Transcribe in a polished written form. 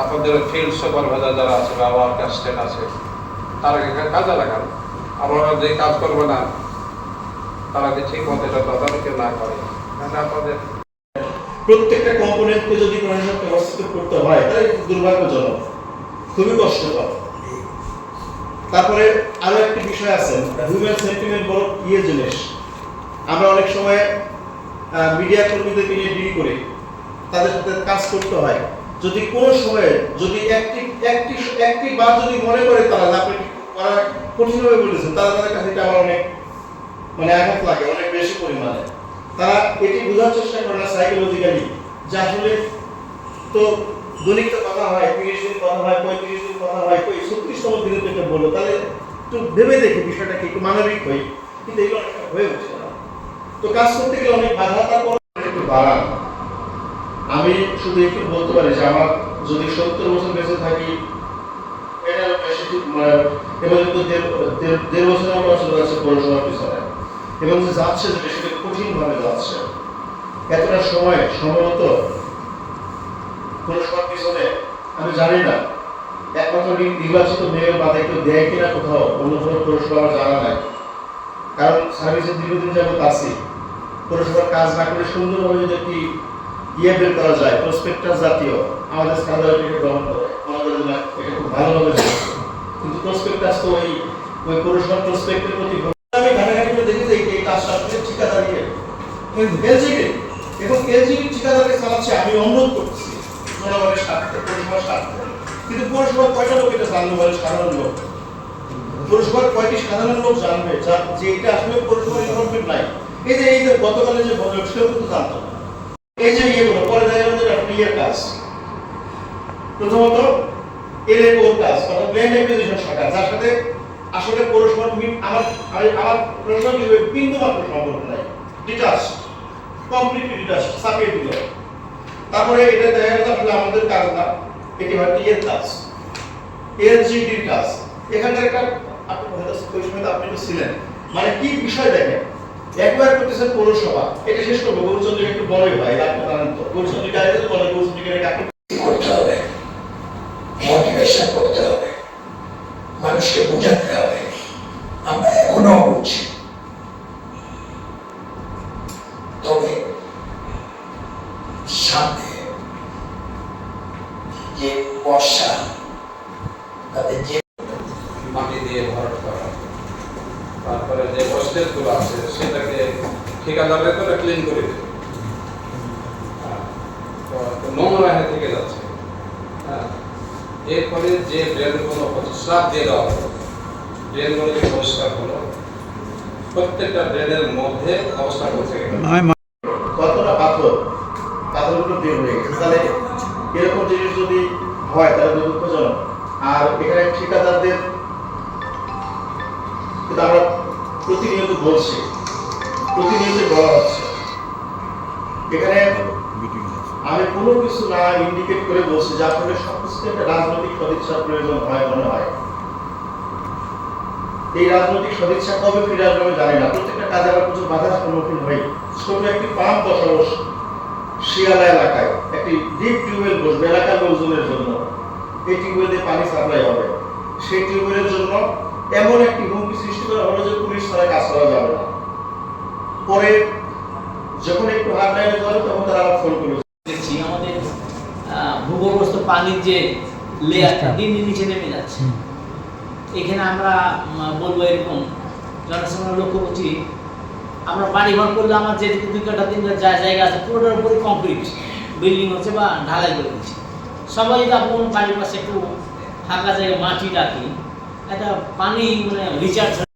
আপনাদের field supervisor যারা আছে বা ওয়ার্ক অ্যাসিস্ট্যান্ট আছে তারা কাজে লাগান। আমরা যে কাজ করবো না তারা যে ঠিক মতো এটা তদারকি না করে, আপনাদের প্রত্যেকটা কম্পোনেন্টকে যদি প্রশাসন ব্যবস্থিত করতে হয় তাহলে দুর্ভাগ্যজনক, খুবই কষ্টকর। তারপরে আরো একটি বিষয় আছে, হিউম্যান সেন্টিমেন্ট বড় জিনিস। আমরা অনেক সময় মিডিয়া কর্মীদেরকে নিয়ে ডিল করি, তাদের সাথে কাজ করতে হয়। যদি কোনো সময়ে যদি একটি বার যদি মনে করে তারা আপনি কঠিনভাবে বলেছেন, তাদের কাছে এটা আমার অনেক আঘাত লাগে, অনেক বেশি পরিমাণে। তারা এটি বোঝার চেষ্টা করে না সাইকোলজিক্যালি যে আসলে তো দৈনিক কথা হয়, 30 দিন কথা হয়, 35 দিন কথা হয়, 36তম দিনে তো এটা বললো, তাহলে একটু ভেবে দেখি বিষয়টাকে, একটু মানবিক হই। কিন্তু এগুলো অনেকটা হয়ে উঠছে না। তো কাজ করতে গেলে অনেক বাধা, তারপর একটু বাড়ান। আমি শুধু একটু বলতে পারি যে আমার যদি 70 বছর বেঁচে থাকি, এটা বেশি এবং দেড় বছর আমার আসলে আছে পড়াশোনার পিছনে, এবং যে যাচ্ছে যে সেটা কঠিনভাবে যাচ্ছে। এতটা সময় সম্ভবত পড়াশোনার পিছনে আমি জানি না একমাত্র নির্বাচিত মেয়র বাদে কেউ দেয় কিনা কোথাও, অন্য কোনো পৌরসভা আমার জানা নাই। কারণ সার্ভিসে দীর্ঘদিন যাবত আছি, পৌরসভার কাজ না করে সুন্দরভাবে যদি একটি বের করা যায়, প্রসপেক্টাস জাতীয়, আমাদের স্থানীয়কে গ্রহণ করে আমাদের জন্য এটা খুব ভালোভাবে চলছে। কিন্তু প্রসপেক্টাস তো ওই পৌরসভার প্রসপেক্টের প্রতি আমি ঘাটাঘাটি করে দেখি যে এই কাজটা আসলে ঠিকাদারিকে এলজিবি এবং এলজিবি ঠিকাদারকে চালাচ্ছে। আমি অনুরোধ করছি জনগণের স্বার্থে, পৌরসভার স্বার্থে, কিন্তু পৌরসভার কয়টা লোক এটা জানবে বলে? সাধারণ লোক। পৌরসভার কয়টি সাধারণ লোক জানবে যে এটা আসলে পৌরসভার ইনভলভমেন্ট নাই? এই যে গতকালে যে ভদ্রলোক সেও কিন্তু জানতো না। এই যে ইয়েগুলো পরে দেখা যাবে যে ইয়ের কাজ, প্রথমত ওর কাজ, অর্থাৎ ল্যান্ড অ্যাকুইজিশন শাখা, যার সাথে আসলে পৌরসভার আমার পৌরসভার বিন্দু মাত্র সম্পর্ক নাই, ডিটাচ, কমপ্লিটলি ডিটাচ, সাপিয়ে দিল। তারপরে এটা দেখা গেল আসলে আমাদের কাজ না, এটি হয়তো এর কাজ, এলজিডির কাজ। এখানকার একটা আপনি ওই সময় আপনি তো ছিলেন, কি বিষয় দেখেন, একবার করতেছেন পৌরসভা, এটা শেষ করবো। গৌরচন্দ্র একটু বড়ই হয়, আপনি জানেন তো, গৌরচন্দ্র ডাইরেক্ট বলে গৌরচন্দ্রকে করতে হবে, মোটিভেশন করতে হবে, মানুষকে বোঝাতে হবে। আমরা এখনো বুঝছি, তবে সামনে যে বর্ষা, তাদের যে মাটি দিয়ে ভরাট করা, তারপরে যে ওয়েস্টেজ গুলো আছে সেটাকে ঠিকাদারের করে ক্লিন করে দেবে। নোংরা হয়ে থেকে যাচ্ছে। এরপরে যে ড্রেনগুলো স্ল্যাব দিয়ে দেওয়া হলো, ড্রেনগুলো যে পরিষ্কার হলো, প্রত্যেকটা ড্রেনের মধ্যে অবস্থা করছে কতটা পাথরগুলো বের হয়ে গেছে। তাহলে এরকম জিনিস যদি হয় তাহলে দুঃখজনক। আর এখানে ঠিকাদারদের আমরা প্রতিনিয়ত বলছি, প্রতিনিয়ত বলা হচ্ছে, এখানে আমি কোনো কিছু না ইন্ডিকেট করে বলছি যে আসলে সবকিছুতে একটা রাজনৈতিক সদিচ্ছার প্রয়োজন হয় মনে হয়। এই রাজনৈতিক সদিচ্ছা কবে ফিরে আসবে আমি জানি না। প্রত্যেকটা কাজে আবার কিছু বাধার সম্মুখীন হই। ছোট একটি পাম্প বসাবো শিয়ালা এলাকায়, একটি ডিপ টিউবওয়েল বসবে এলাকার লোকজনের জন্য, এই টিউবওয়েল দিয়ে পানি সাপ্লাই হবে। সেই টিউবওয়েলের জন্য এমন একটি হুমকি সৃষ্টি করা হলো যে পুলিশ ছাড়া কাজ করা যাবে না। পরে যখন একটু হার্ডলাইনে যাবে তখন তারা আবার ফোন করলো। আমাদের ভূগর্ভস্থ পানির যে লেয়ারটা দিন দিন নিচে নেমে যাচ্ছে। এখানে আমরা বলবো এরকম জনসাধারণ লক্ষ্য করছি, আমরা বাড়ি ঘর করলে আমার যে 2 কাঠা 3 কাঠা জায়গা আছে পুরোটার উপরে কংক্রিট বিল্ডিং হচ্ছে বা ঢালাই করে দিচ্ছে। সবাই যদি আপন বাড়ির পাশে একটু ফাঁকা জায়গায় মাটি রাখি, একটা পানি রিচার্জ